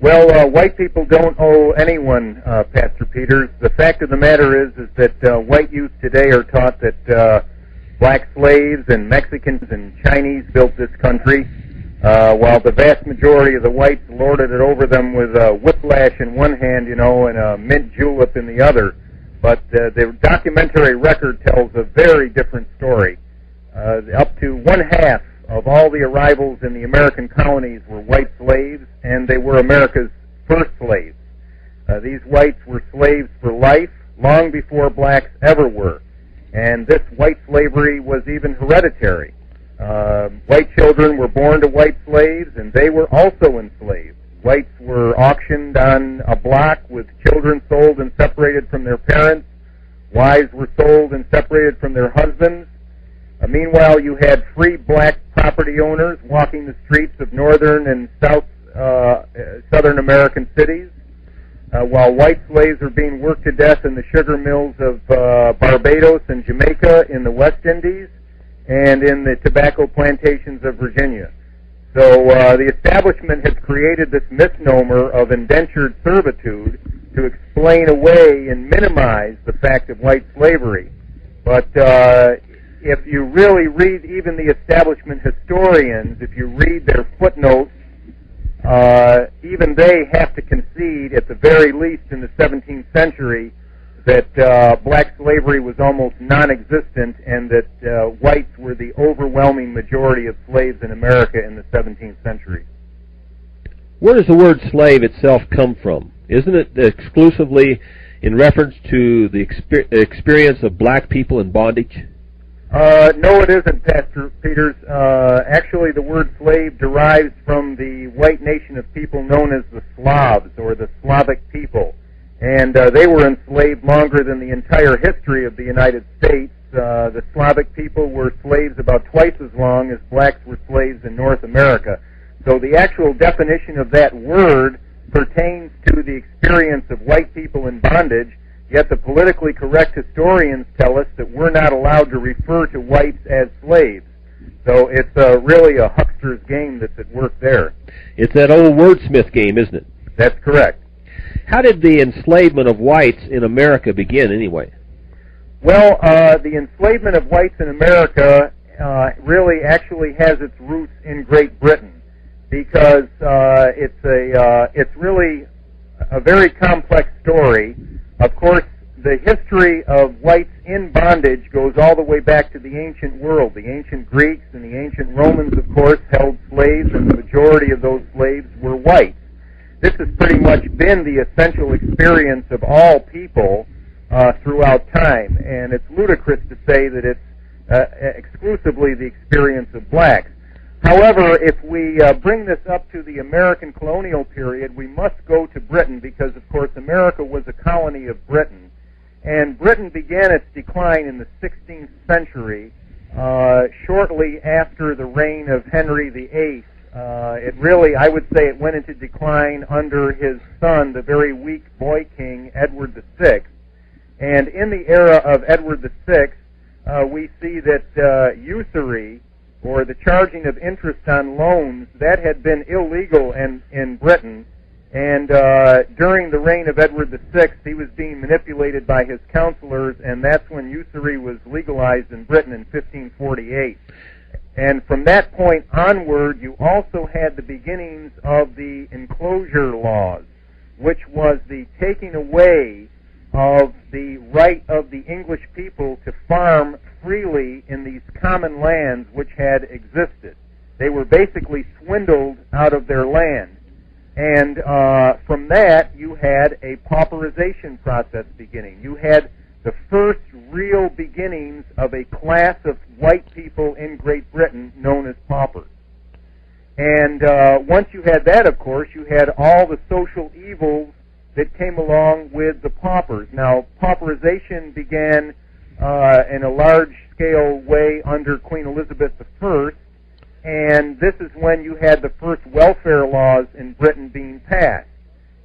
Well, white people don't owe anyone, Pastor Peters. The fact of the matter is that white youth today are taught that black slaves and Mexicans and Chinese built this country, while the vast majority of the whites lorded it over them with a whiplash in one hand, and a mint julep in the other. But the documentary record tells a very different story. Up to one half of all the arrivals in the American colonies were white slaves, and they were America's first slaves. These whites were slaves for life, long before blacks ever were. And this white slavery was even hereditary. White children were born to white slaves, and they were also enslaved. Whites were auctioned on a block with children sold and separated from their parents. Wives were sold and separated from their husbands. Meanwhile, you had free black property owners walking the streets of northern and southern American cities, while white slaves were being worked to death in the sugar mills of Barbados and Jamaica in the West Indies and in the tobacco plantations of Virginia. So the establishment has created this misnomer of indentured servitude to explain away and minimize the fact of white slavery. But if you really read even the establishment historians, if you read their footnotes, even they have to concede, at the very least in the 17th century, that black slavery was almost non-existent and that whites were the overwhelming majority of slaves in America in the 17th century. Where does the word slave itself come from? Isn't it exclusively in reference to the experience of black people in bondage? No, it isn't, Pastor Peters. Actually, the word slave derives from the white nation of people known as the Slavs, or the Slavic people. And they were enslaved longer than the entire history of the United States. The Slavic people were slaves about twice as long as blacks were slaves in North America. So the actual definition of that word pertains to the experience of white people in bondage, yet the politically correct historians tell us that we're not allowed to refer to whites as slaves. So it's really a huckster's game that's at work there. It's that old wordsmith game, isn't it? That's correct. How did the enslavement of whites in America begin, anyway? Well, the enslavement of whites in America really actually has its roots in Great Britain, because it's really a very complex story. Of course, the history of whites in bondage goes all the way back to the ancient world. The ancient Greeks and the ancient Romans, of course, held slaves, and the majority of those slaves were whites. This has pretty much been the essential experience of all people throughout time, and it's ludicrous to say that it's exclusively the experience of blacks. However, if we bring this up to the American colonial period, we must go to Britain because, of course, America was a colony of Britain. And Britain began its decline in the 16th century, shortly after the reign of Henry VIII. It really, I would say, it went into decline under his son, the very weak boy king, Edward VI. And in the era of Edward VI, we see that usury, or the charging of interest on loans, that had been illegal in Britain. And during the reign of Edward VI, he was being manipulated by his counselors, and that's when usury was legalized in Britain in 1548. And from that point onward, you also had the beginnings of the enclosure laws, which was the taking away of the right of the English people to farm freely in these common lands which had existed. They were basically swindled out of their land. And from that, you had a pauperization process beginning. You had the first real beginnings of a class of white people in Great Britain known as paupers. And once you had that, of course, you had all the social evils that came along with the paupers. Now, pauperization began in a large-scale way under Queen Elizabeth I, and this is when you had the first welfare laws in Britain being passed.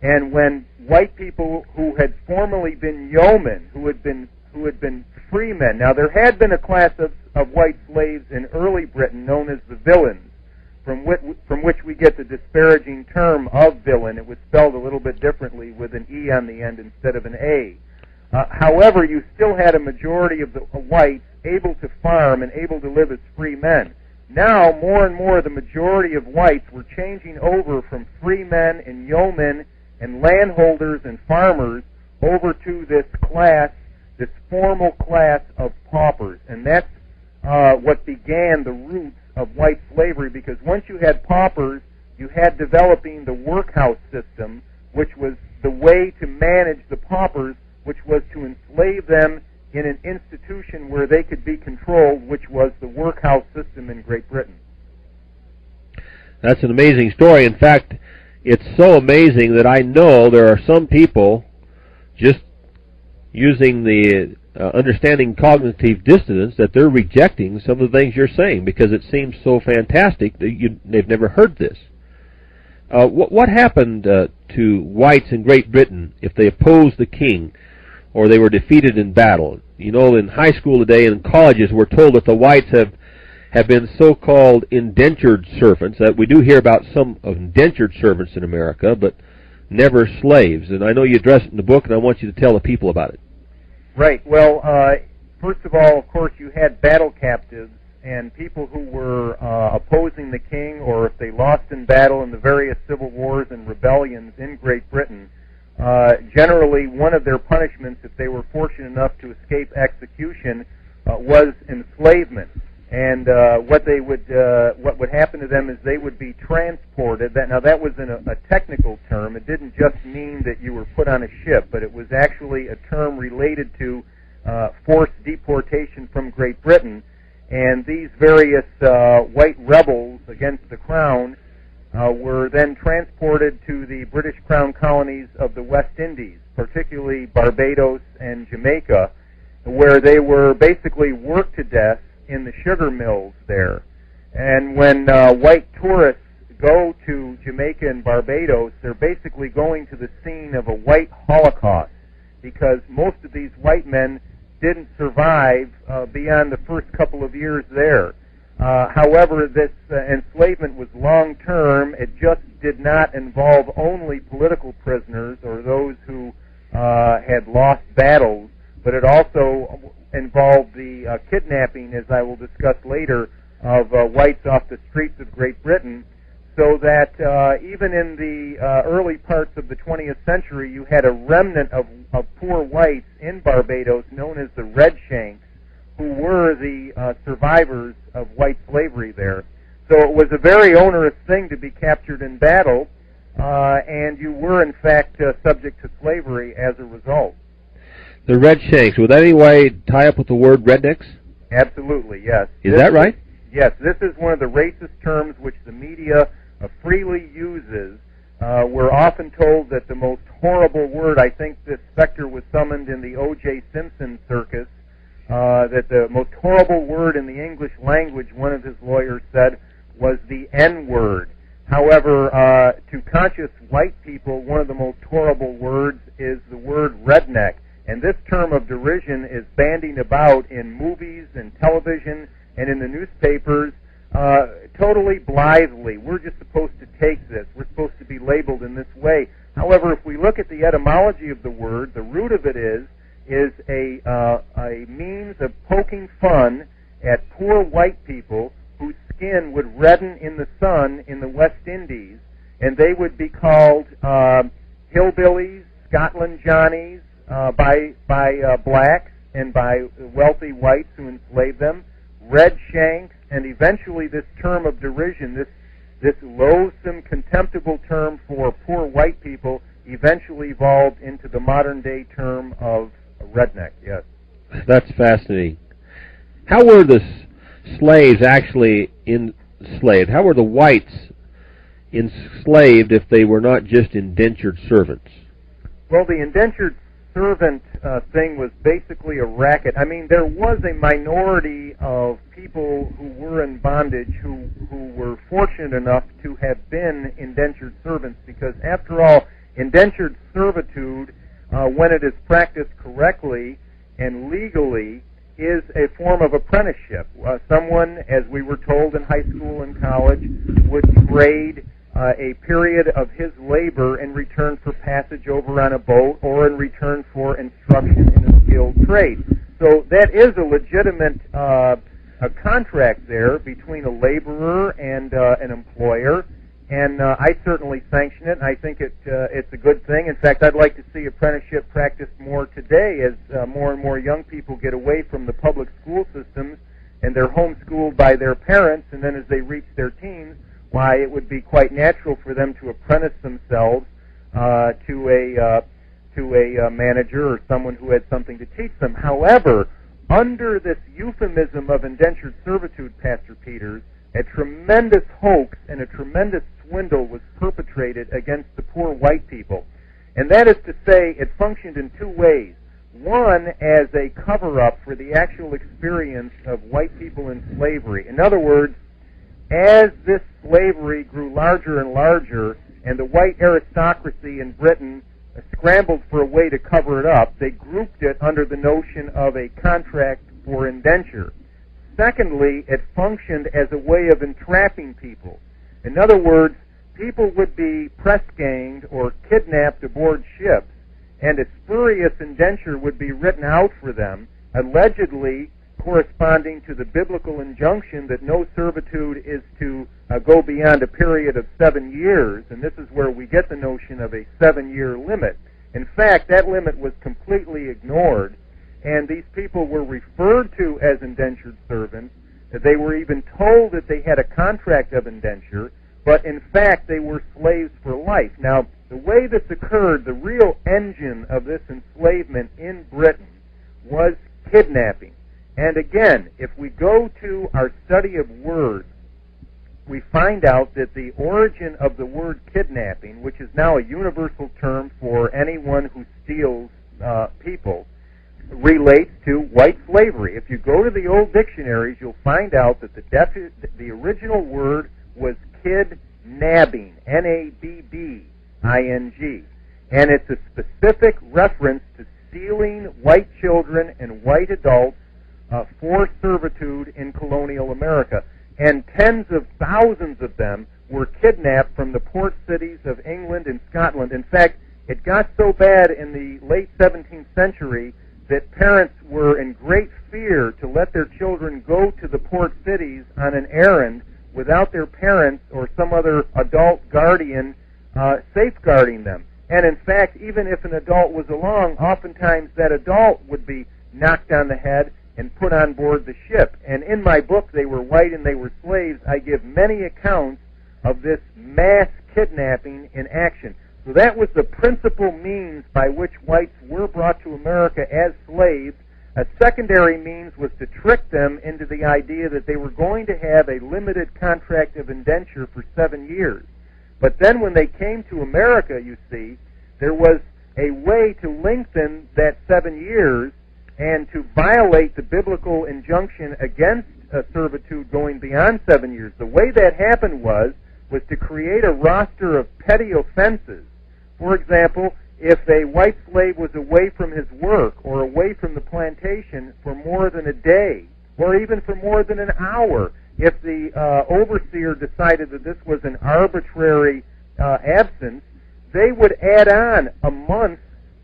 And when white people who had formerly been yeomen, who had been freemen, now there had been a class of white slaves in early Britain known as the villains. from which we get the disparaging term of villain. It was spelled a little bit differently with an E on the end instead of an A. However, you still had a majority of the whites able to farm and able to live as free men. Now, more and more, the majority of whites were changing over from free men and yeomen and landholders and farmers over to this class, this formal class of paupers. And that's what began the roots of white slavery, because once you had paupers, you had developing the workhouse system, which was the way to manage the paupers, which was to enslave them in an institution where they could be controlled, which was the workhouse system in Great Britain. That's an amazing story. In fact, it's so amazing that I know there are some people, just using the understanding cognitive dissonance, that they're rejecting some of the things you're saying because it seems so fantastic that they've never heard this. What happened to whites in Great Britain if they opposed the king or they were defeated in battle? You know, in high school today and in colleges, we're told that the whites have been so-called indentured servants. That we do hear about some of indentured servants in America, but never slaves. And I know you address it in the book, and I want you to tell the people about it. Right. Well, first of all, of course, you had battle captives and people who were opposing the king, or if they lost in battle in the various civil wars and rebellions in Great Britain. Generally, one of their punishments, if they were fortunate enough to escape execution, was enslavement. And what would happen to them is they would be transported. Now, that was in a technical term. It didn't just mean that you were put on a ship, but it was actually a term related to forced deportation from Great Britain. And these various white rebels against the crown were then transported to the British Crown colonies of the West Indies, particularly Barbados and Jamaica, where they were basically worked to death in the sugar mills there. And when white tourists go to Jamaica and Barbados, they're basically going to the scene of a white Holocaust, because most of these white men didn't survive beyond the first couple of years there. However, this enslavement was long-term. It just did not involve only political prisoners or those who had lost battles, but it also involved the kidnapping, as I will discuss later, of whites off the streets of Great Britain, so that even in the early parts of the 20th century, you had a remnant of poor whites in Barbados known as the Redshanks, who were the survivors of white slavery there. So it was a very onerous thing to be captured in battle, and you were, in fact, subject to slavery as a result. The Redshanks, would that in any way tie up with the word rednecks? Absolutely, yes. Is that right? Yes, this is one of the racist terms which the media freely uses. We're often told that the most horrible word, I think this specter was summoned in the O.J. Simpson circus, that the most horrible word in the English language, one of his lawyers said, was the N-word. However, to conscious white people, one of the most horrible words is the word redneck. And this term of derision is bandied about in movies and television and in the newspapers totally blithely. We're just supposed to take this. We're supposed to be labeled in this way. However, if we look at the etymology of the word, the root of it is a means of poking fun at poor white people whose skin would redden in the sun in the West Indies, and they would be called hillbillies, Scotland Johnnies, by blacks and by wealthy whites who enslaved them, Redshanks, and eventually this term of derision, this loathsome, contemptible term for poor white people, eventually evolved into the modern-day term of redneck. Yes. That's fascinating. How were the slaves actually enslaved? How were the whites enslaved if they were not just indentured servants? Well, the indentured servant thing was basically a racket. I mean, there was a minority of people who were in bondage who were fortunate enough to have been indentured servants, because after all, indentured servitude, when it is practiced correctly and legally, is a form of apprenticeship. Someone, as we were told in high school and college, would trade a period of his labor in return for passage over on a boat or in return for instruction in a skilled trade. So that is a legitimate a contract there between a laborer and an employer, and I certainly sanction it, and I think it's a good thing. In fact, I'd like to see apprenticeship practiced more today as more and more young people get away from the public school systems and they're homeschooled by their parents, and then as they reach their teens, why it would be quite natural for them to apprentice themselves to a manager or someone who had something to teach them. However, under this euphemism of indentured servitude, Pastor Peters, a tremendous hoax and a tremendous swindle was perpetrated against the poor white people. And that is to say, it functioned in two ways. One, as a cover-up for the actual experience of white people in slavery. In other words, as this slavery grew larger and larger, and the white aristocracy in Britain scrambled for a way to cover it up, they grouped it under the notion of a contract for indenture. Secondly, it functioned as a way of entrapping people. In other words, people would be press-ganged or kidnapped aboard ships, and a spurious indenture would be written out for them, allegedly corresponding to the biblical injunction that no servitude is to go beyond a period of 7 years, and this is where we get the notion of a 7-year limit. In fact, that limit was completely ignored, and these people were referred to as indentured servants. They were even told that they had a contract of indenture, but in fact they were slaves for life. Now, the way this occurred, the real engine of this enslavement in Britain was kidnapping. And again, if we go to our study of words, we find out that the origin of the word kidnapping, which is now a universal term for anyone who steals people, relates to white slavery. If you go to the old dictionaries, you'll find out that the original word was kidnabbing, N-A-B-B-I-N-G, and it's a specific reference to stealing white children and white adults for servitude in colonial America. And tens of thousands of them were kidnapped from the port cities of England and Scotland. In fact, it got so bad in the late 17th century that parents were in great fear to let their children go to the port cities on an errand without their parents or some other adult guardian safeguarding them. And in fact, even if an adult was along, oftentimes that adult would be knocked on the head and put on board the ship. And in my book, They Were White and They Were Slaves, I give many accounts of this mass kidnapping in action. So that was the principal means by which whites were brought to America as slaves. A secondary means was to trick them into the idea that they were going to have a limited contract of indenture for 7 years. But then when they came to America, you see, there was a way to lengthen that 7 years and to violate the biblical injunction against servitude going beyond 7 years. The way that happened was to create a roster of petty offenses. For example, if a white slave was away from his work or away from the plantation for more than a day, or even for more than an hour, if the overseer decided that this was an arbitrary absence, they would add on a month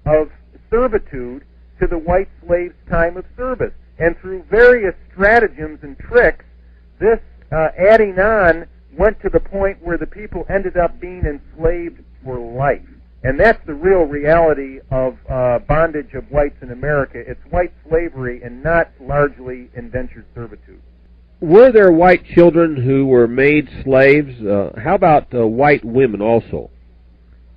of servitude to the white slave's time of service. And through various stratagems and tricks, this adding on went to the point where the people ended up being enslaved for life. And that's the real reality of bondage of whites in America. It's white slavery and not largely indentured servitude. Were there white children who were made slaves? How about white women also?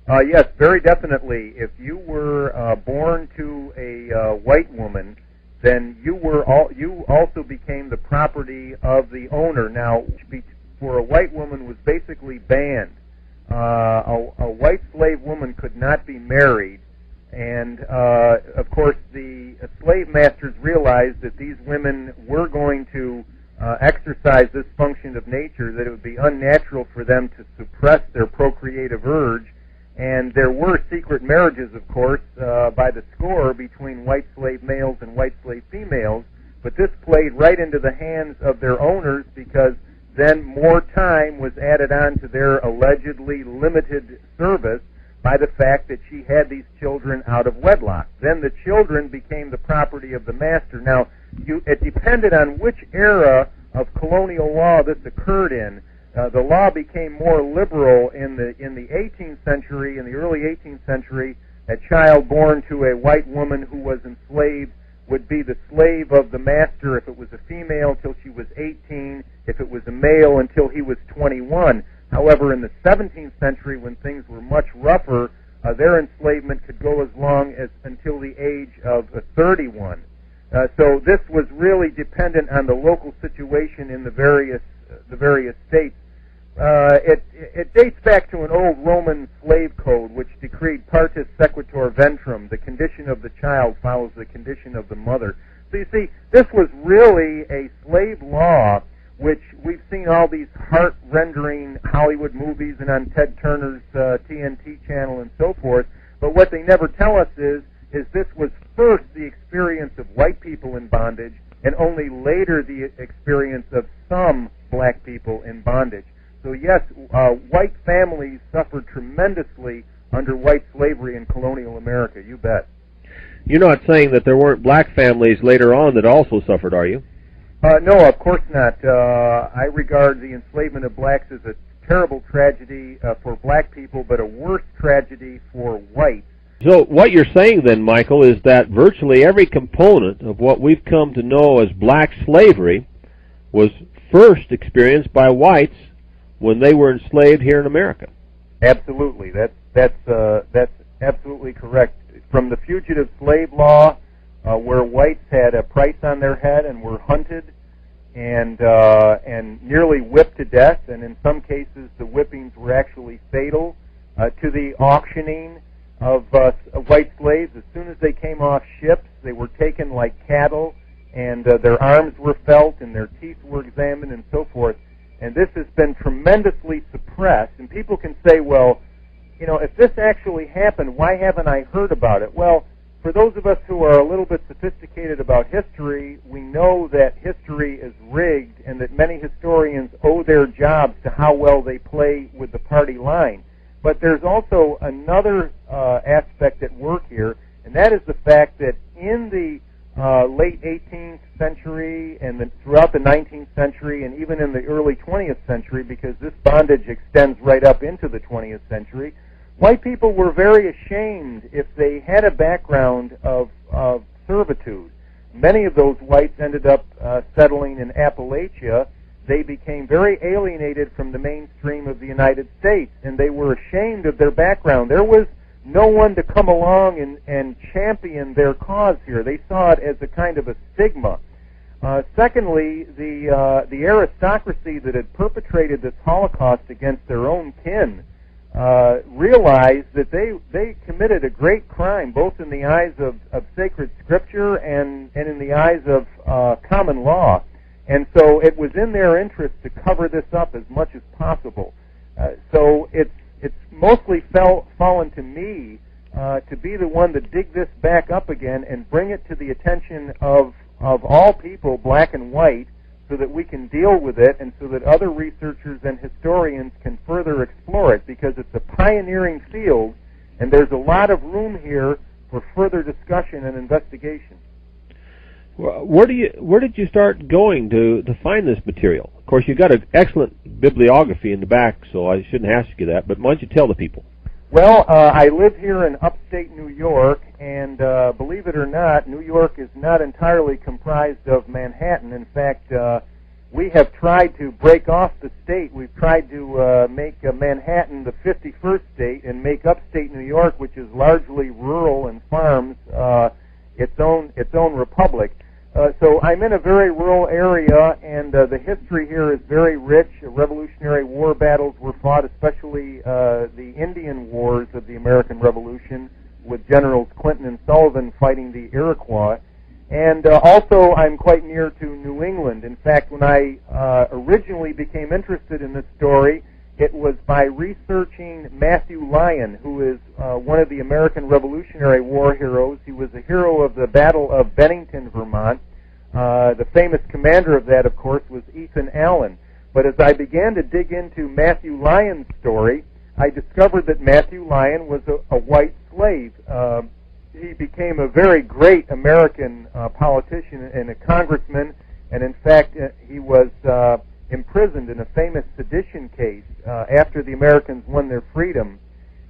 Yes, very definitely. If you were born to a white woman, then you also became the property of the owner. Now, for a white woman was basically banned. A white slave woman could not be married, and of course the slave masters realized that these women were going to exercise this function of nature, that it would be unnatural for them to suppress their procreative urge. And there were secret marriages, of course, by the score between white slave males and white slave females. But this played right into the hands of their owners, because then more time was added on to their allegedly limited service by the fact that she had these children out of wedlock. Then the children became the property of the master. Now, it depended on which era of colonial law this occurred in. The law became more liberal in the 18th century. In the early 18th century, a child born to a white woman who was enslaved would be the slave of the master if it was a female till she was 18, if it was a male until he was 21. However, in the 17th century, when things were much rougher, their enslavement could go as long as until the age of 31. So this was really dependent on the local situation in the various states. It dates back to an old Roman slave code which decreed partus sequitur ventrum. The condition of the child follows the condition of the mother. So you see, this was really a slave law, which we've seen all these heart-rendering Hollywood movies and on Ted Turner's TNT channel and so forth. But what they never tell us is this was first the experience of white people in bondage, and only later the experience of some black people in bondage. So yes, white families suffered tremendously under white slavery in colonial America, you bet. You're not saying that there weren't black families later on that also suffered, are you? No, of course not. I regard the enslavement of blacks as a terrible tragedy for black people, but a worse tragedy for whites. So what you're saying then, Michael, is that virtually every component of what we've come to know as black slavery was first experienced by whites when they were enslaved here in America. Absolutely. That's absolutely correct. From the fugitive slave law, where whites had a price on their head and were hunted and nearly whipped to death, and in some cases the whippings were actually fatal, to the auctioning of white slaves. As soon as they came off ships, they were taken like cattle, and their arms were felt and their teeth were examined and so forth. And this has been tremendously suppressed. And people can say, well, you know, if this actually happened, why haven't I heard about it? Well, for those of us who are a little bit sophisticated about history, we know that history is rigged and that many historians owe their jobs to how well they play with the party line. But there's also another aspect at work here, and that is the fact that in the late 18th century and throughout the 19th century and even in the early 20th century, because this bondage extends right up into the 20th century, white people were very ashamed if they had a background of servitude. Many of those whites ended up settling in Appalachia. They became very alienated from the mainstream of the United States, and they were ashamed of their background. There was no one to come along and champion their cause here. They saw it as a kind of a stigma. Secondly, the aristocracy that had perpetrated this Holocaust against their own kin realized that they committed a great crime, both in the eyes of sacred scripture and in the eyes of common law. And so it was in their interest to cover this up as much as possible. So it's mostly fallen to me to be the one to dig this back up again and bring it to the attention of all people, black and white, so that we can deal with it and so that other researchers and historians can further explore it, because it's a pioneering field and there's a lot of room here for further discussion and investigation. Where did you start going to find this material? Of course, you've got an excellent bibliography in the back, so I shouldn't ask you that, but why don't you tell the people? Well, I live here in upstate New York, and believe it or not, New York is not entirely comprised of Manhattan. In fact, we have tried to break off the state. We've tried to make Manhattan the 51st state and make upstate New York, which is largely rural and farms, its own republic. So I'm in a very rural area, and the history here is very rich. Revolutionary War battles were fought, especially the Indian Wars of the American Revolution, with Generals Clinton and Sullivan fighting the Iroquois. And also I'm quite near to New England. In fact, when I originally became interested in this story, it was by researching Matthew Lyon, who is one of the American Revolutionary War heroes. He was a hero of the Battle of Bennington, Vermont. The famous commander of that, of course, was Ethan Allen. But as I began to dig into Matthew Lyon's story, I discovered that Matthew Lyon was a white slave. He became a very great American politician and a congressman, and in fact, he was imprisoned in a famous sedition case after the Americans won their freedom.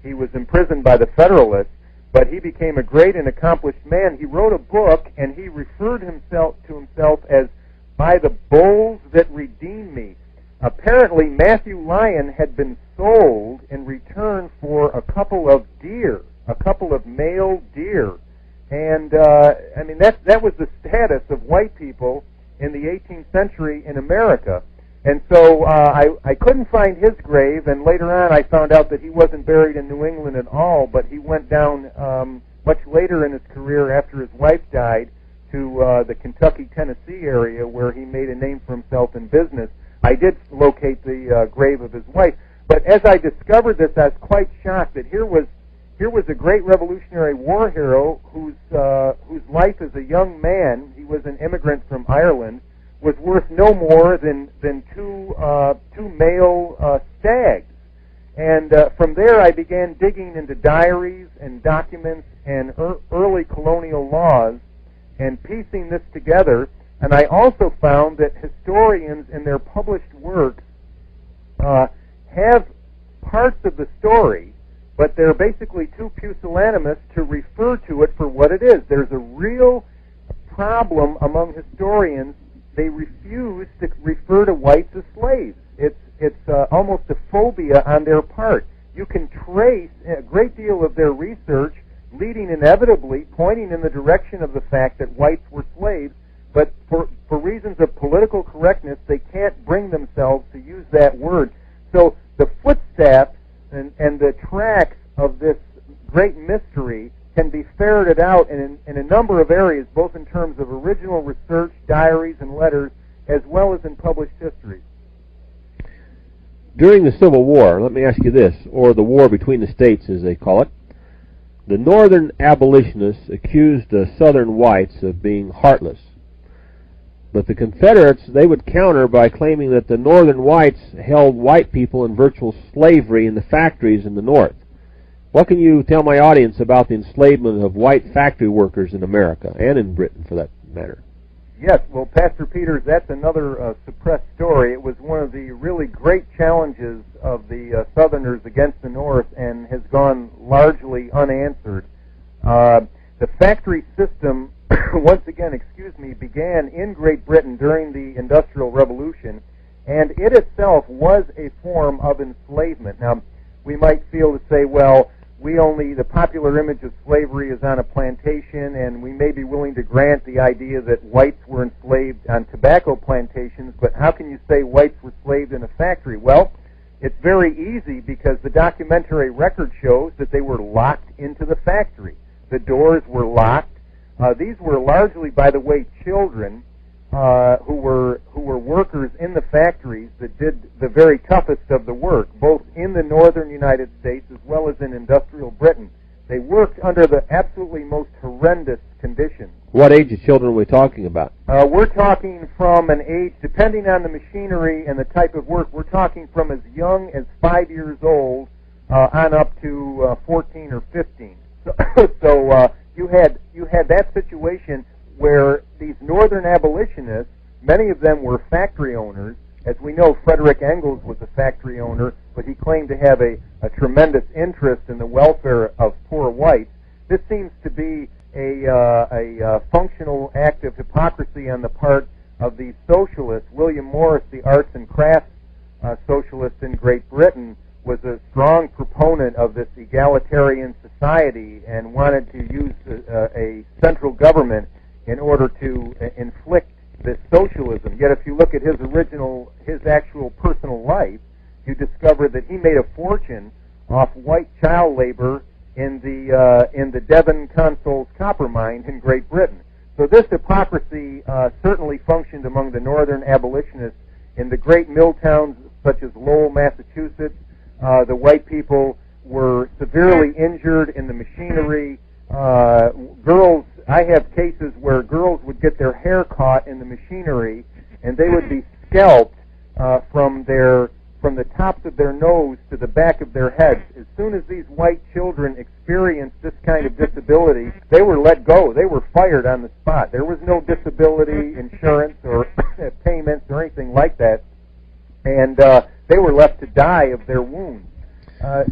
He was imprisoned by the Federalists, but he became a great and accomplished man. He wrote a book, and he referred to himself as "by the bulls that redeemed me." Apparently, Matthew Lyon had been sold in return for a couple of deer, a couple of male deer. And, I mean, that was the status of white people in the 18th century in America. And so I couldn't find his grave, and later on I found out that he wasn't buried in New England at all, but he went down much later in his career after his wife died to the Kentucky-Tennessee area, where he made a name for himself in business. I did locate the grave of his wife, but as I discovered this, I was quite shocked that here was a great Revolutionary War hero whose life as a young man, he was an immigrant from Ireland, was worth no more than two male stags. And from there I began digging into diaries and documents and early colonial laws and piecing this together. And I also found that historians in their published works have parts of the story, but they're basically too pusillanimous to refer to it for what it is. There's a real problem among historians. They refuse to refer to whites as slaves. It's almost a phobia on their part. You can trace a great deal of their research leading inevitably, pointing in the direction of the fact that whites were slaves, but for reasons of political correctness, they can't bring themselves to use that word. So the footsteps and the tracks of this great mystery can be ferreted out in a number of areas, both in terms of original research, diaries, and letters, as well as in published histories. During the Civil War, let me ask you this, or the war between the states as they call it, the Northern abolitionists accused the Southern whites of being heartless. But the Confederates, they would counter by claiming that the Northern whites held white people in virtual slavery in the factories in the North. What can you tell my audience about the enslavement of white factory workers in America, and in Britain for that matter? Yes, well, Pastor Peters, that's another suppressed story. It was one of the really great challenges of the Southerners against the North and has gone largely unanswered. The factory system, once again, began in Great Britain during the Industrial Revolution, and it itself was a form of enslavement. Now, we might feel to say, well, the popular image of slavery is on a plantation, and we may be willing to grant the idea that whites were enslaved on tobacco plantations, but how can you say whites were enslaved in a factory? Well, it's very easy, because the documentary record shows that they were locked into the factory. The doors were locked. These were largely, by the way, children who were workers in the factories that did the very toughest of the work, both in the northern United States as well as in industrial Britain. They worked under the absolutely most horrendous conditions. What age of children are we talking about? We're talking from an age, depending on the machinery and the type of work, we're talking from as young as 5 years old on up to 14 or 15. So you had that situation where these northern abolitionists, many of them were factory owners. As we know, Frederick Engels was a factory owner, but he claimed to have a tremendous interest in the welfare of poor whites. This seems to be a functional act of hypocrisy on the part of the socialists. William Morris, the arts and crafts socialist in Great Britain, was a strong proponent of this egalitarian society and wanted to use a central government in order to inflict this socialism. Yet if you look at his actual personal life, you discover that he made a fortune off white child labor in the Devon Consols copper mine in Great Britain. So this hypocrisy certainly functioned among the northern abolitionists. In the great mill towns such as Lowell, Massachusetts, the white people were severely injured in the machinery. Girls I have cases where girls would get their hair caught in the machinery, and they would be scalped from the tops of their nose to the back of their heads. As soon as these white children experienced this kind of disability, they were let go. They were fired on the spot. There was no disability insurance or payments or anything like that, and they were left to die of their wounds.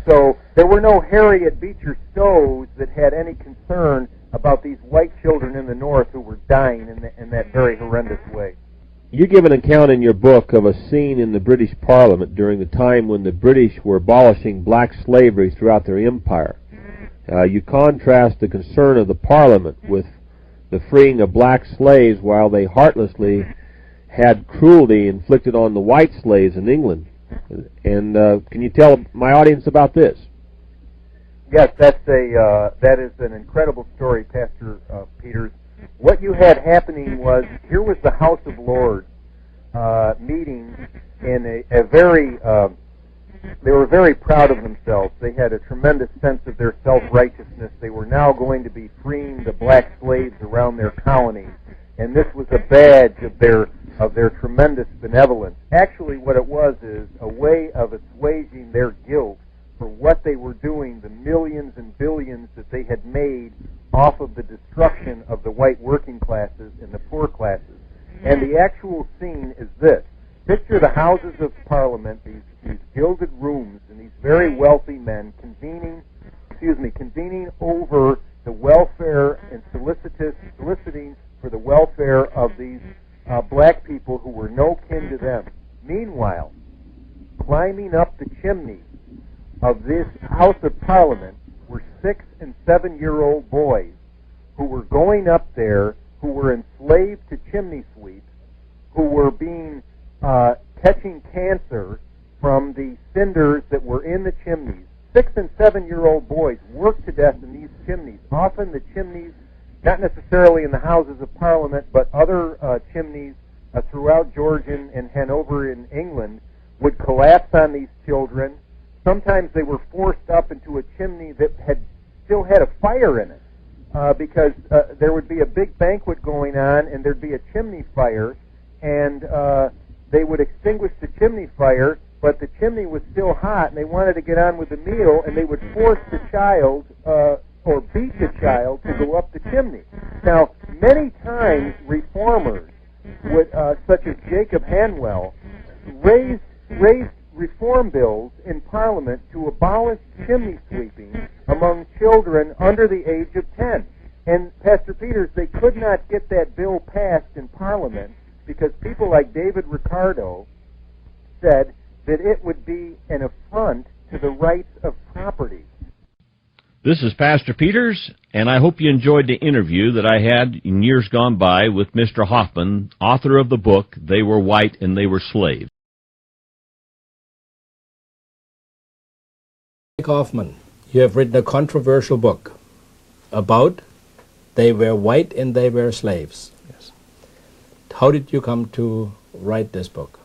So there were no Harriet Beecher Stowe's that had any concern about these white children in the North who were dying in that very horrendous way. You give an account in your book of a scene in the British Parliament during the time when the British were abolishing black slavery throughout their empire. You contrast the concern of the Parliament with the freeing of black slaves while they heartlessly had cruelty inflicted on the white slaves in England. And can you tell my audience about this? Yes, that is an incredible story, Pastor Peters. What you had happening was, here was the House of Lords meeting in a very, they were very proud of themselves. They had a tremendous sense of their self-righteousness. They were now going to be freeing the black slaves around their colonies, and this was a badge of their tremendous benevolence. Actually, what it was is a way of assuaging their guilt for what they were doing, the millions and billions that they had made off of the destruction of the white working classes and the poor classes. And the actual scene is this. Picture the Houses of Parliament, these gilded rooms, and these very wealthy men convening over the welfare and soliciting for the welfare of these black people who were no kin to them. Meanwhile, climbing up the chimney of this House of Parliament were 6- and 7-year-old boys who were going up there, who were enslaved to chimney sweeps, who were catching cancer from the cinders that were in the chimneys. 6- and 7-year-old boys worked to death in these chimneys. Often the chimneys, not necessarily in the Houses of Parliament, but other chimneys throughout Georgia and Hanover in England, would collapse on these children. Sometimes they were forced up into a chimney that still had a fire in it, because there would be a big banquet going on, and there'd be a chimney fire, and they would extinguish the chimney fire, but the chimney was still hot, and they wanted to get on with the meal, and they would force the child or beat the child to go up the chimney. Now, many times reformers, such as Jacob Hanwell, raised reform bills in Parliament to abolish chimney sweeping among children under the age of 10. And, Pastor Peters, they could not get that bill passed in Parliament because people like David Ricardo said that it would be an affront to the rights of property. This is Pastor Peters, and I hope you enjoyed the interview that I had in years gone by with Mr. Hoffman, author of the book, They Were White and They Were Slaves. Hoffman, you have written a controversial book about They Were White and They Were Slaves. Yes. How did you come to write this book?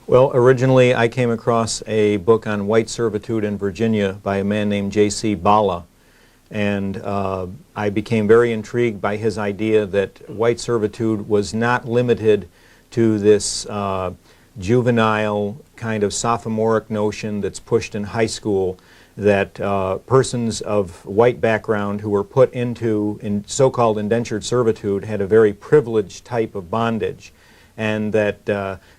Well, originally I came across a book on white servitude in Virginia by a man named J.C. Bala, and I became very intrigued by his idea that white servitude was not limited to this juvenile kind of sophomoric notion that's pushed in high school, that persons of white background who were put into so-called indentured servitude had a very privileged type of bondage, and that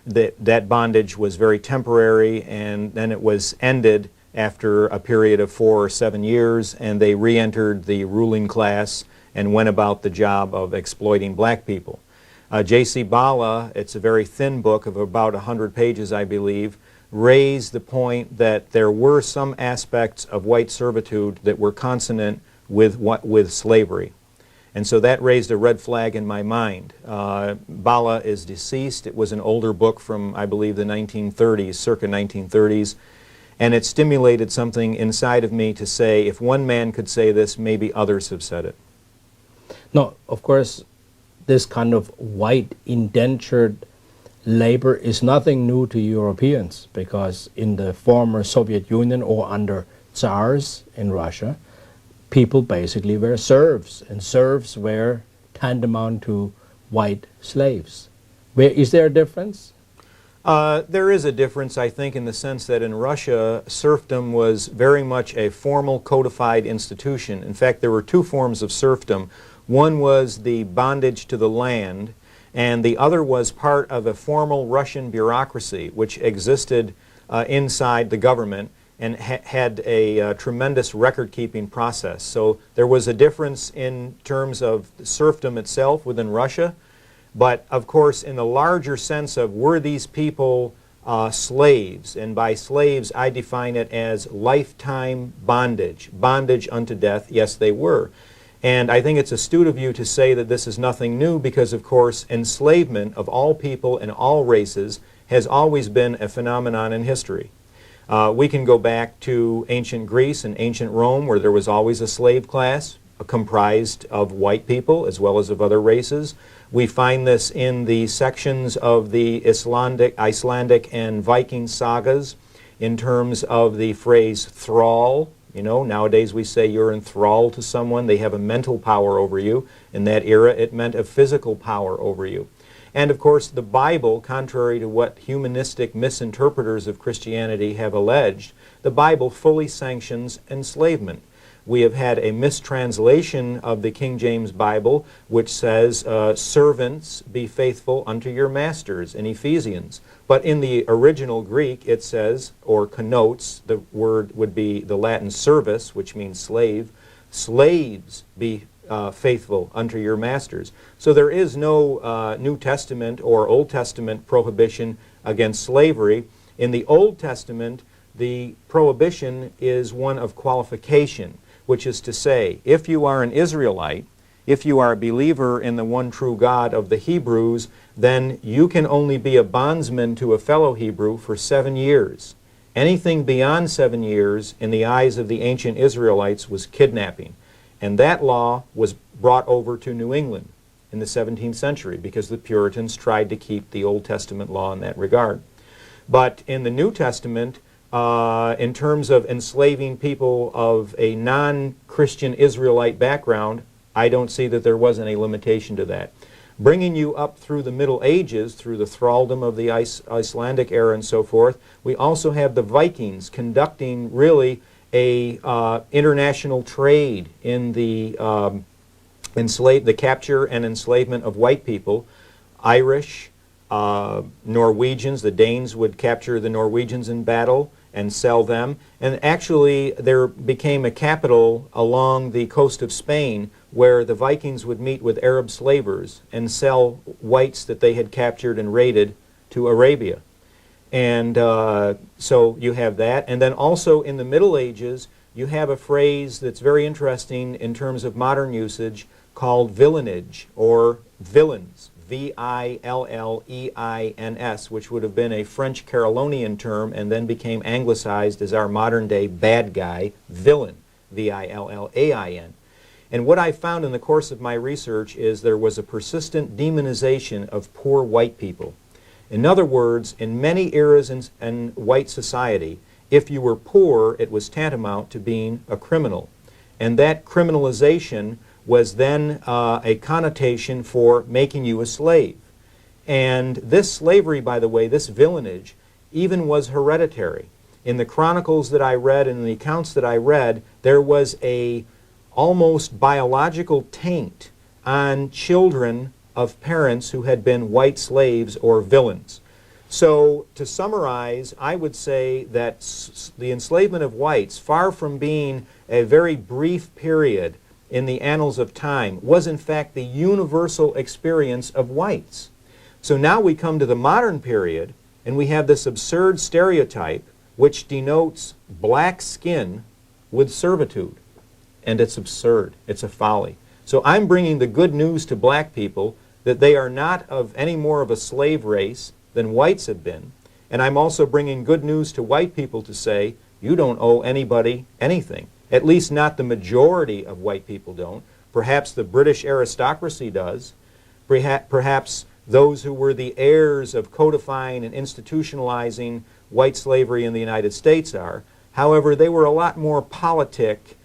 that bondage was very temporary, and then it was ended after a period of 4 or 7 years, and they re-entered the ruling class and went about the job of exploiting black people. J.C. Bala, it's a very thin book of about 100 pages, I believe, raised the point that there were some aspects of white servitude that were consonant with slavery. And so that raised a red flag in my mind. Bala is deceased. It was an older book from, I believe, the 1930s, circa 1930s. And it stimulated something inside of me to say, if one man could say this, maybe others have said it. No, of course, this kind of white indentured labor is nothing new to Europeans, because in the former Soviet Union or under Tsars in Russia, people basically were serfs, and serfs were tantamount to white slaves. Is there a difference? There is a difference, I think, in the sense that in Russia, serfdom was very much a formal codified institution. In fact, there were two forms of serfdom. One was the bondage to the land, and the other was part of a formal Russian bureaucracy which existed inside the government and had a tremendous record-keeping process. So there was a difference in terms of serfdom itself within Russia. But, of course, in the larger sense of were these people slaves, and by slaves I define it as lifetime bondage, bondage unto death, yes, they were. And I think it's astute of you to say that this is nothing new because, of course, enslavement of all people and all races has always been a phenomenon in history. We can go back to ancient Greece and ancient Rome where there was always a slave class comprised of white people as well as of other races. We find this in the sections of the Icelandic and Viking sagas in terms of the phrase thrall. You know, nowadays we say you're enthralled to someone. They have a mental power over you. In that era, it meant a physical power over you. And of course, the Bible, contrary to what humanistic misinterpreters of Christianity have alleged, the Bible fully sanctions enslavement. We have had a mistranslation of the King James Bible which says, servants, be faithful unto your masters in Ephesians. But in the original Greek it says, or connotes, the word would be the Latin servus, which means slave. Slaves, be faithful unto your masters. So there is no New Testament or Old Testament prohibition against slavery. In the Old Testament, the prohibition is one of qualification, which is to say, if you are an Israelite, if you are a believer in the one true God of the Hebrews, then you can only be a bondsman to a fellow Hebrew for 7 years. Anything beyond 7 years, in the eyes of the ancient Israelites, was kidnapping. And that law was brought over to New England in the 17th century because the Puritans tried to keep the Old Testament law in that regard. But in the New Testament, in terms of enslaving people of a non-Christian Israelite background, I don't see that there was any limitation to that. Bringing you up through the Middle Ages, through the thraldom of the Icelandic era and so forth, we also have the Vikings conducting really a international trade in the capture and enslavement of white people. Irish, Norwegians, the Danes would capture the Norwegians in battle and sell them. And actually there became a capital along the coast of Spain where the Vikings would meet with Arab slavers and sell whites that they had captured and raided to Arabia. And so you have that. And then also in the Middle Ages, you have a phrase that's very interesting in terms of modern usage called villeinage or villains. V-I-L-L-E-I-N-S, which would have been a French Carolinian term and then became anglicized as our modern-day bad guy, villain, V-I-L-L-A-I-N. And what I found in the course of my research is there was a persistent demonization of poor white people. In other words, in many eras in white society, if you were poor, it was tantamount to being a criminal. And that criminalization was then a connotation for making you a slave. And this slavery, by the way, this villeinage, even was hereditary. In the chronicles that I read and in the accounts that I read, there was a almost biological taint on children of parents who had been white slaves or villains. So to summarize, I would say that the enslavement of whites, far from being a very brief period in the annals of time, was in fact the universal experience of whites. So now we come to the modern period and we have this absurd stereotype which denotes black skin with servitude. And it's absurd. It's a folly. So I'm bringing the good news to black people that they are not of any more of a slave race than whites have been. And I'm also bringing good news to white people to say, you don't owe anybody anything. At least not the majority of white people don't. Perhaps the British aristocracy does. Perhaps those who were the heirs of codifying and institutionalizing white slavery in the United States are. However, they were a lot more politic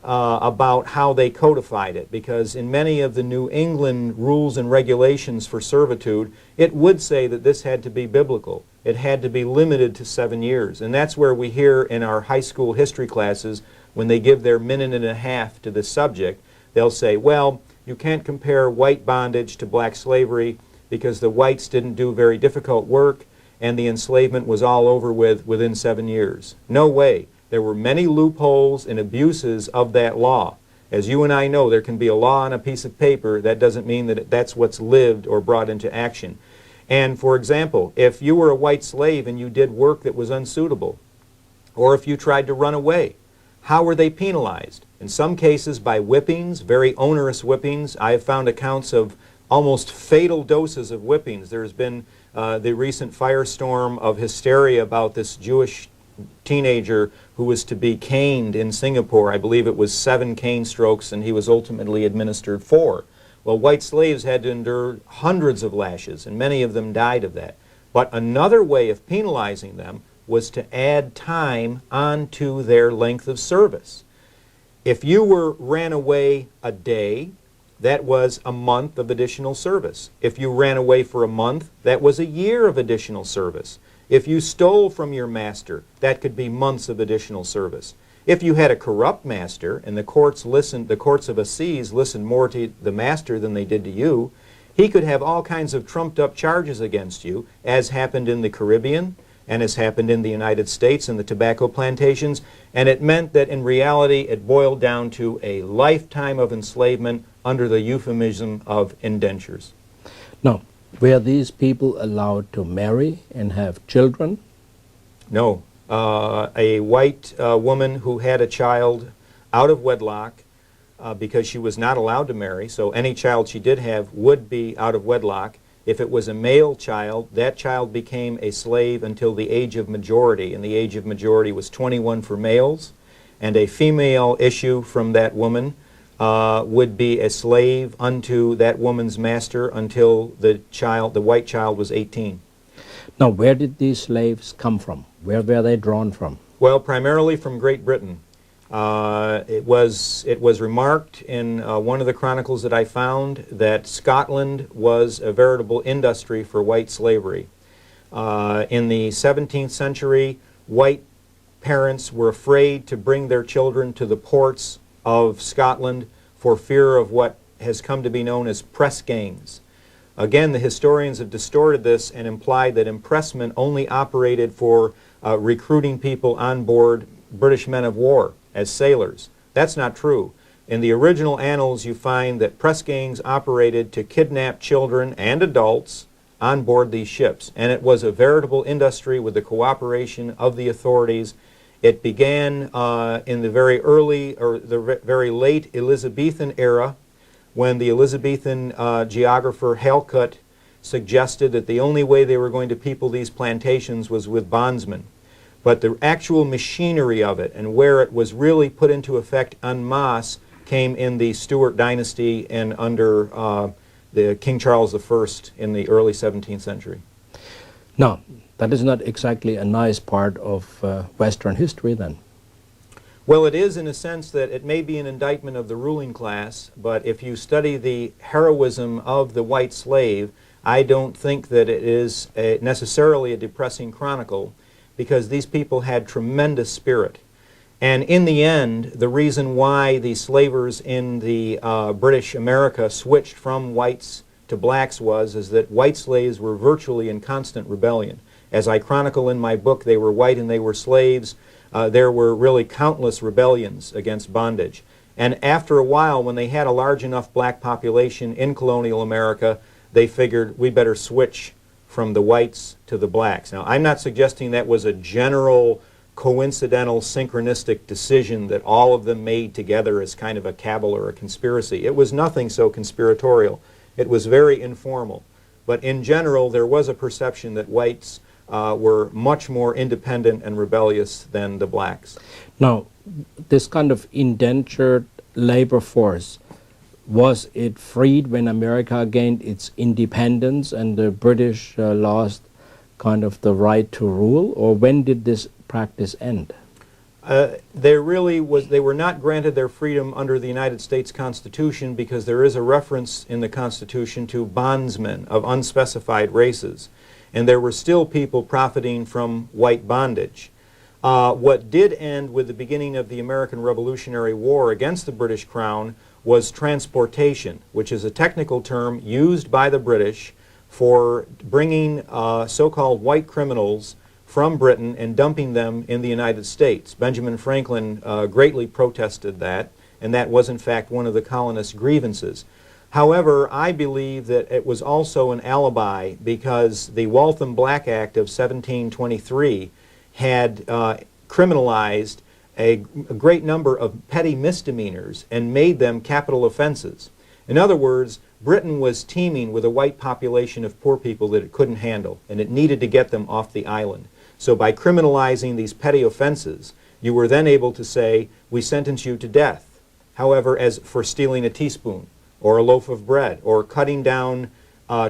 about how they codified it, because in many of the New England rules and regulations for servitude, it would say that this had to be biblical. It had to be limited to 7 years. And that's where we hear in our high school history classes, when they give their minute and a half to this subject, they'll say, well, you can't compare white bondage to black slavery because the whites didn't do very difficult work and the enslavement was all over with within 7 years. No way. There were many loopholes and abuses of that law. As you and I know, there can be a law on a piece of paper. That doesn't mean that that's what's lived or brought into action. And for example, if you were a white slave and you did work that was unsuitable, or if you tried to run away, how were they penalized? In some cases by whippings, very onerous whippings. I have found accounts of almost fatal doses of whippings. There's been the recent firestorm of hysteria about this Jewish teenager who was to be caned in Singapore. I believe it was 7 cane strokes, and he was ultimately administered 4. Well, white slaves had to endure hundreds of lashes, and many of them died of that. But another way of penalizing them was to add time onto their length of service. If you ran away a day, that was a month of additional service. If you ran away for a month, that was a year of additional service. If you stole from your master, that could be months of additional service. If you had a corrupt master, and the courts of assize listened more to the master than they did to you, he could have all kinds of trumped up charges against you, as happened in the Caribbean, and as happened in the United States in the tobacco plantations, and it meant that in reality it boiled down to a lifetime of enslavement under the euphemism of indentures. Now, were these people allowed to marry and have children? No. A white woman who had a child out of wedlock because she was not allowed to marry, so any child she did have would be out of wedlock. If it was a male child, that child became a slave until the age of majority, and the age of majority was 21 for males, and a female issue from that woman would be a slave unto that woman's master until the white child was 18. Now, where did these slaves come from? Where were they drawn from? Well, primarily from Great Britain. It was remarked in one of the chronicles that I found that Scotland was a veritable industry for white slavery. In the 17th century, white parents were afraid to bring their children to the ports of Scotland for fear of what has come to be known as press gangs. Again, the historians have distorted this and implied that impressment only operated for recruiting people on board British men of war as sailors. That's not true. In the original annals, you find that press gangs operated to kidnap children and adults on board these ships, and it was a veritable industry with the cooperation of the authorities. It began in the very early or the very late Elizabethan era, when the Elizabethan geographer Halkut suggested that the only way they were going to people these plantations was with bondsmen. But the actual machinery of it and where it was really put into effect en masse came in the Stuart dynasty and under the King Charles I in the early 17th century. Now, that is not exactly a nice part of Western history then. Well, it is in a sense that it may be an indictment of the ruling class, but if you study the heroism of the white slave, I don't think that it is necessarily a depressing chronicle, because these people had tremendous spirit. And in the end, the reason why the slavers in the British America switched from whites to blacks is that white slaves were virtually in constant rebellion. As I chronicle in my book, they were white and they were slaves. There were really countless rebellions against bondage. And after a while, when they had a large enough black population in colonial America, they figured we better switch from the whites to the blacks. Now, I'm not suggesting that was a general, coincidental, synchronistic decision that all of them made together as kind of a cabal or a conspiracy. It was nothing so conspiratorial. It was very informal. But in general, there was a perception that whites were much more independent and rebellious than the blacks. Now, this kind of indentured labor force, was it freed when America gained its independence and the British lost kind of the right to rule, or when did this practice end? they were not granted their freedom under the United States Constitution because there is a reference in the Constitution to bondsmen of unspecified races. And there were still people profiting from white bondage. What did end with the beginning of the American Revolutionary War against the British Crown was transportation, which is a technical term used by the British for bringing so-called white criminals from Britain and dumping them in the United States. Benjamin Franklin greatly protested that, and that was in fact one of the colonists' grievances. However, I believe that it was also an alibi because the Waltham Black Act of 1723 had criminalized a great number of petty misdemeanors and made them capital offenses. In other words, Britain was teeming with a white population of poor people that it couldn't handle, and it needed to get them off the island. So by criminalizing these petty offenses, you were then able to say, we sentence you to death. However, as for stealing a teaspoon, or a loaf of bread, or cutting down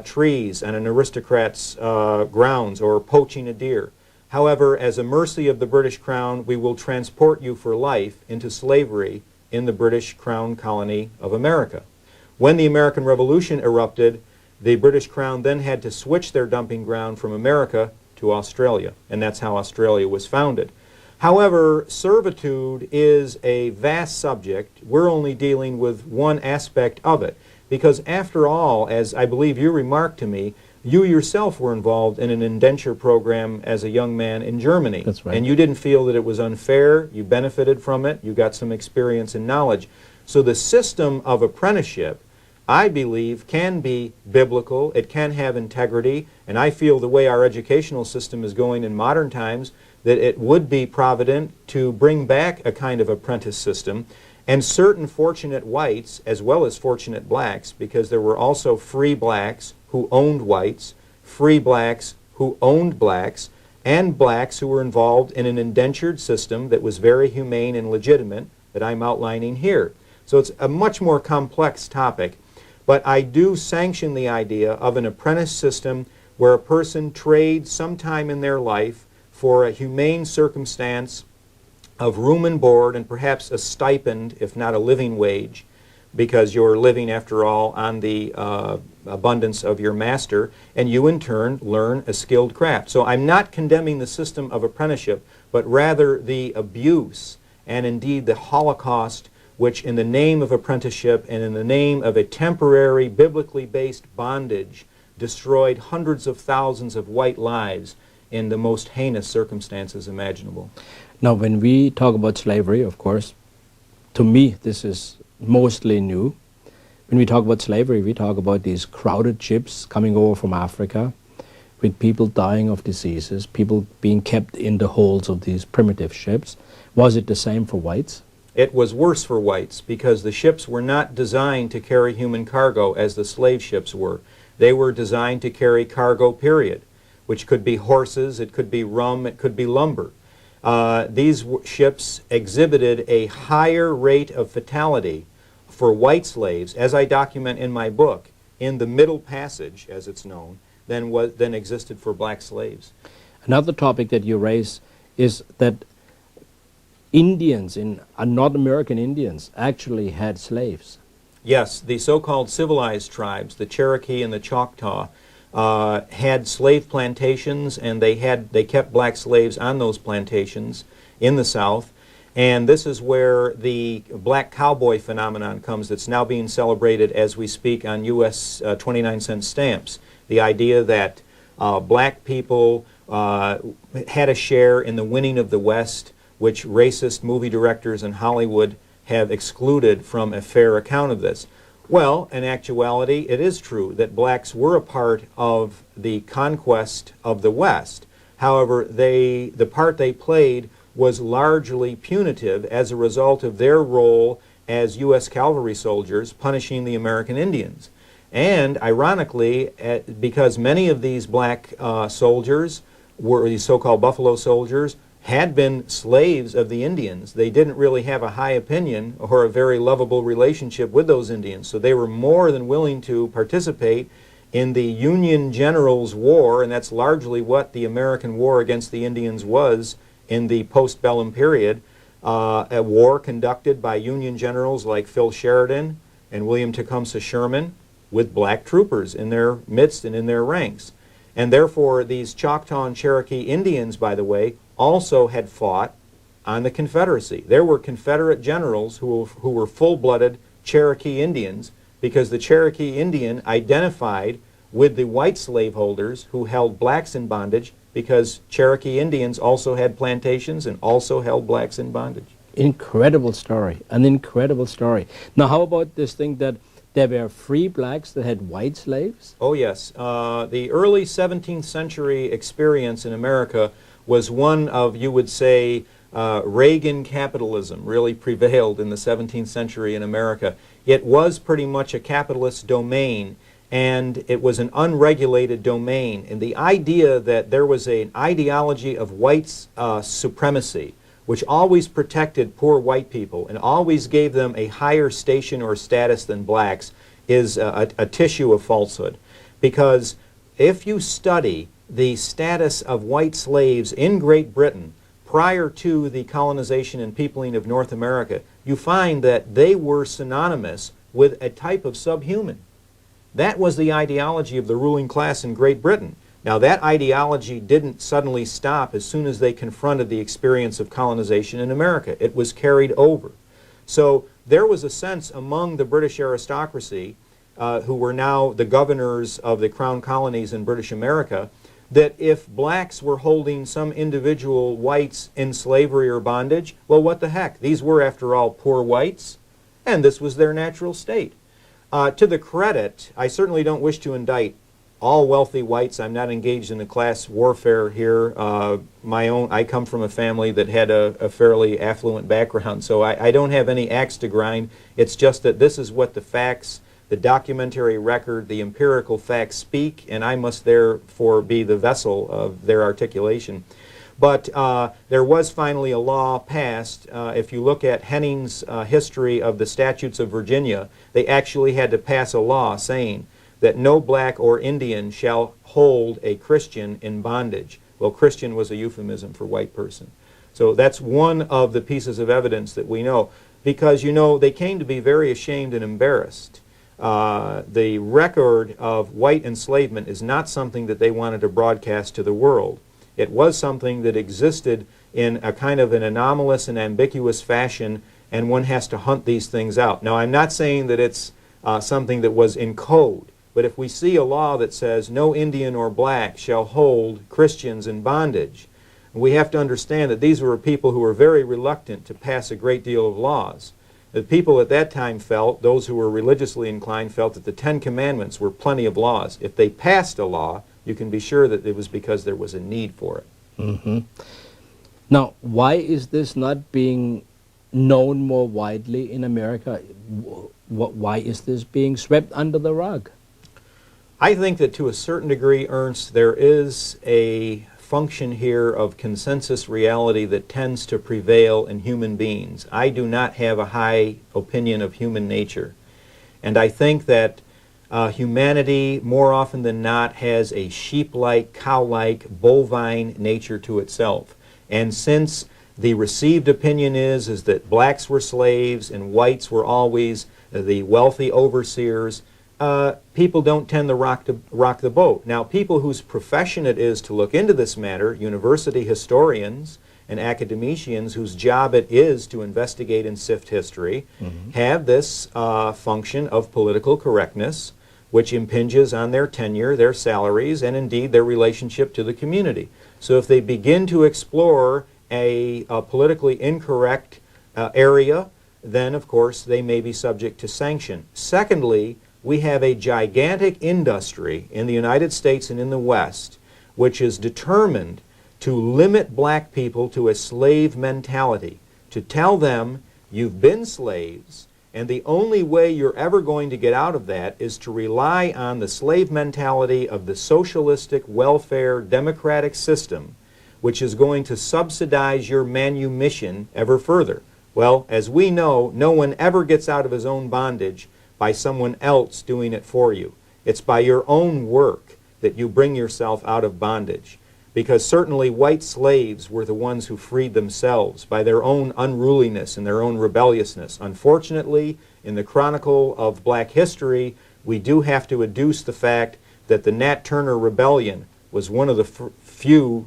trees on an aristocrat's grounds, or poaching a deer. However, as a mercy of the British Crown, we will transport you for life into slavery in the British Crown colony of America. When the American Revolution erupted, the British Crown then had to switch their dumping ground from America to Australia, and that's how Australia was founded. However, servitude is a vast subject. We're only dealing with one aspect of it, because after all, as I believe you remarked to me, you yourself were involved in an indenture program as a young man in Germany. That's right. And you didn't feel that it was unfair, you benefited from it, you got some experience and knowledge. So the system of apprenticeship, I believe, can be biblical, it can have integrity, and I feel the way our educational system is going in modern times, that it would be provident to bring back a kind of apprentice system, and certain fortunate whites, as well as fortunate blacks, because there were also free blacks who owned whites, free blacks who owned blacks, and blacks who were involved in an indentured system that was very humane and legitimate that I'm outlining here. So it's a much more complex topic, but I do sanction the idea of an apprentice system where a person trades sometime in their life for a humane circumstance of room and board and perhaps a stipend, if not a living wage, because you're living, after all, on the abundance of your master, and you in turn learn a skilled craft. So I'm not condemning the system of apprenticeship, but rather the abuse and indeed the Holocaust, which in the name of apprenticeship and in the name of a temporary biblically based bondage destroyed hundreds of thousands of white lives in the most heinous circumstances imaginable. Now, when we talk about slavery, of course, to me this is mostly new. When we talk about slavery, we talk about these crowded ships coming over from Africa with people dying of diseases, people being kept in the holds of these primitive ships. Was it the same for whites? It was worse for whites because the ships were not designed to carry human cargo as the slave ships were. They were designed to carry cargo, period, which could be horses, it could be rum, it could be lumber. These ships exhibited a higher rate of fatality for white slaves, as I document in my book, in the Middle Passage, as it's known, than existed for black slaves. Another topic that you raise is that Indians, North American Indians, actually had slaves. Yes, the so-called civilized tribes, the Cherokee and the Choctaw, had slave plantations, and they kept black slaves on those plantations in the South. And this is where the black cowboy phenomenon comes that's now being celebrated as we speak on U.S. 29-cent stamps. The idea that black people had a share in the winning of the West, which racist movie directors in Hollywood have excluded from a fair account of this. Well, in actuality, it is true that blacks were a part of the conquest of the West. However, the part they played was largely punitive as a result of their role as U.S. cavalry soldiers punishing the American Indians. And ironically, because many of these black soldiers were these so-called buffalo soldiers, had been slaves of the Indians, they didn't really have a high opinion or a very lovable relationship with those Indians. So they were more than willing to participate in the Union Generals' War, and that's largely what the American war against the Indians was in the postbellum period. a war conducted by Union generals like Phil Sheridan and William Tecumseh Sherman with black troopers in their midst and in their ranks. And therefore, these Choctaw and Cherokee Indians, by the way, also had fought on the Confederacy. There were Confederate generals who were full-blooded Cherokee Indians, because the Cherokee Indian identified with the white slaveholders who held blacks in bondage, because Cherokee Indians also had plantations and also held blacks in bondage. Incredible story, an incredible story. Now, how about this thing that there were free blacks that had white slaves? Oh yes. The early 17th century experience in America was one of, you would say, Reagan capitalism really prevailed in the 17th century in America. It was pretty much a capitalist domain, and it was an unregulated domain. And the idea that there was an ideology of white supremacy, which always protected poor white people and always gave them a higher station or status than blacks, is a tissue of falsehood. Because if you study the status of white slaves in Great Britain prior to the colonization and peopling of North America, you find that they were synonymous with a type of subhuman. That was the ideology of the ruling class in Great Britain. Now, that ideology didn't suddenly stop as soon as they confronted the experience of colonization in America. It was carried over. So there was a sense among the British aristocracy, who were now the governors of the crown colonies in British America, that if blacks were holding some individual whites in slavery or bondage, well, what the heck? These were, after all, poor whites, and this was their natural state. To the credit, I certainly don't wish to indict all wealthy whites. I'm not engaged in a class warfare here. I come from a family that had a fairly affluent background, so I don't have any axe to grind. It's just that this is what the facts, the documentary record, the empirical facts speak, and I must therefore be the vessel of their articulation. But there was finally a law passed. If you look at Henning's history of the statutes of Virginia, they actually had to pass a law saying that no black or Indian shall hold a Christian in bondage. Well, Christian was a euphemism for white person. So that's one of the pieces of evidence that we know, because, you know, they came to be very ashamed and embarrassed. The record of white enslavement is not something that they wanted to broadcast to the world. It was something that existed in a kind of an anomalous and ambiguous fashion, and one has to hunt these things out. Now, I'm not saying that it's something that was in code, but if we see a law that says no Indian or black shall hold Christians in bondage, we have to understand that these were people who were very reluctant to pass a great deal of laws. The people at that time felt, those who were religiously inclined, felt that the Ten Commandments were plenty of laws. If they passed a law, you can be sure that it was because there was a need for it. Mm-hmm. Now, why is this not being known more widely in America? Why is this being swept under the rug? I think that to a certain degree, Ernst, there is a function here of consensus reality that tends to prevail in human beings. I do not have a high opinion of human nature. And I think that humanity, more often than not, has a sheep-like, cow-like, bovine nature to itself. And since the received opinion is that blacks were slaves and whites were always the wealthy overseers, people don't tend to rock the boat. Now, people whose profession it is to look into this matter, university historians and academicians whose job it is to investigate and sift history, have this function of political correctness, which impinges on their tenure, their salaries, and indeed their relationship to the community. So if they begin to explore a politically incorrect area, then of course they may be subject to sanction. Secondly, we have a gigantic industry in the United States and in the West which is determined to limit black people to a slave mentality, to tell them you've been slaves, and the only way you're ever going to get out of that is to rely on the slave mentality of the socialistic welfare democratic system, which is going to subsidize your manumission ever further. Well, as we know, no one ever gets out of his own bondage by someone else doing it for you. It's by your own work that you bring yourself out of bondage. because certainly white slaves were the ones who freed themselves by their own unruliness and their own rebelliousness. Unfortunately, in the chronicle of black history, we do have to adduce the fact that the Nat Turner Rebellion was one of the few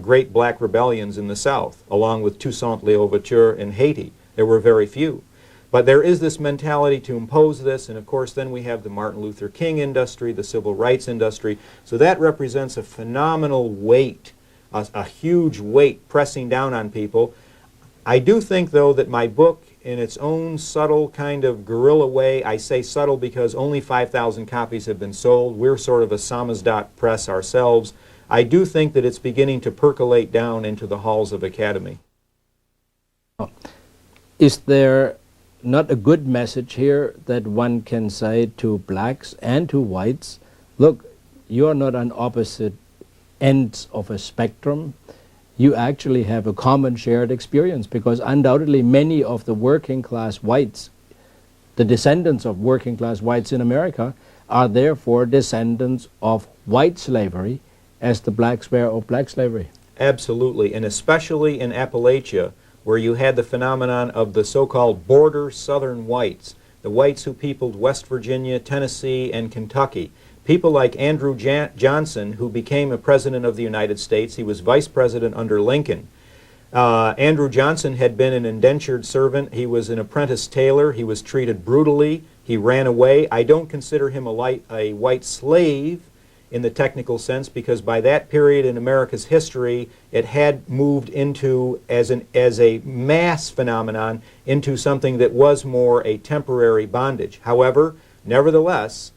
great black rebellions in the South, along with Toussaint L'Ouverture in Haiti. There were very few. But there is this mentality to impose this, and of course then we have the Martin Luther King industry, the civil rights industry. So that represents a phenomenal weight, a huge weight pressing down on people. I do think, though, that my book, in its own subtle kind of guerrilla way, I say subtle because only 5,000 copies have been sold. We're sort of a samizdat press ourselves. I do think that it's beginning to percolate down into the halls of academy. Is there not a good message here that one can say to blacks and to whites, look, you're not on opposite ends of a spectrum. You actually have a common shared experience, because undoubtedly many of the working class whites, the descendants of working class whites in America, are therefore descendants of white slavery as the blacks were of black slavery. Absolutely, and especially in Appalachia, where you had the phenomenon of the so-called border southern whites, the whites who peopled West Virginia, Tennessee, and Kentucky. People like Andrew Johnson, who became a president of the United States. He was vice president under Lincoln. Andrew Johnson had been an indentured servant. He was an apprentice tailor. He was treated brutally. He ran away. I don't consider him a white slave in the technical sense, because by that period in America's history, it had moved into, as a mass phenomenon, into something that was more a temporary bondage. However, nevertheless,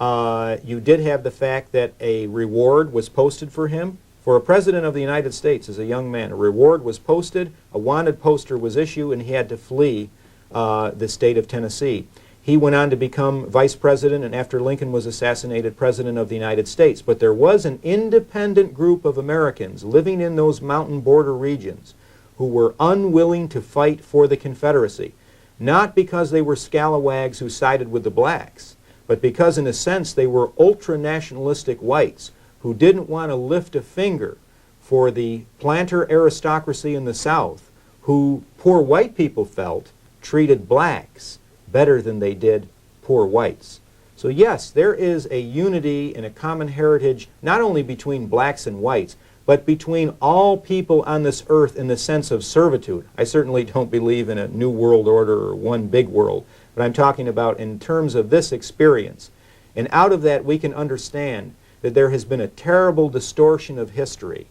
you did have the fact that a reward was posted for him. For a president of the United States as a young man, a reward was posted, a wanted poster was issued, and he had to flee the state of Tennessee. He went on to become vice president, and after Lincoln was assassinated, president of the United States. But there was an independent group of Americans living in those mountain border regions who were unwilling to fight for the Confederacy, not because they were scalawags who sided with the blacks, but because in a sense they were ultra-nationalistic whites who didn't want to lift a finger for the planter aristocracy in the South, who, poor white people felt, treated blacks better than they did poor whites. So yes, there is a unity and a common heritage not only between blacks and whites, but between all people on this earth in the sense of servitude. I certainly don't believe in a new world order or one big world, but I'm talking about in terms of this experience. And out of that we can understand that there has been a terrible distortion of history,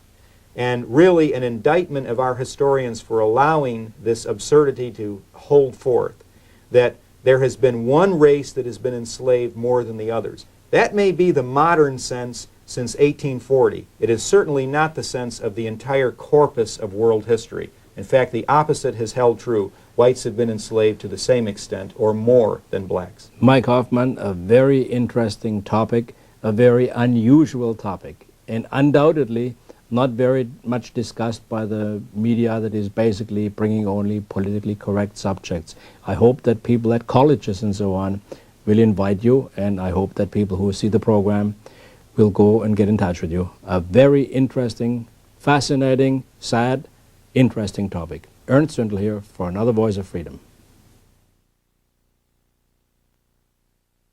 and really an indictment of our historians for allowing this absurdity to hold forth, that there has been one race that has been enslaved more than the others. That may be the modern sense since 1840. It is certainly not the sense of the entire corpus of world history. In fact, the opposite has held true. Whites have been enslaved to the same extent or more than blacks. Mike Hoffman, a very interesting topic, a very unusual topic, and undoubtedly not very much discussed by the media that is basically bringing only politically correct subjects. I hope that people at colleges and so on will invite you, and I hope that people who see the program will go and get in touch with you. A very interesting, fascinating, sad, interesting topic. Ernst Swindle here for another Voice of Freedom.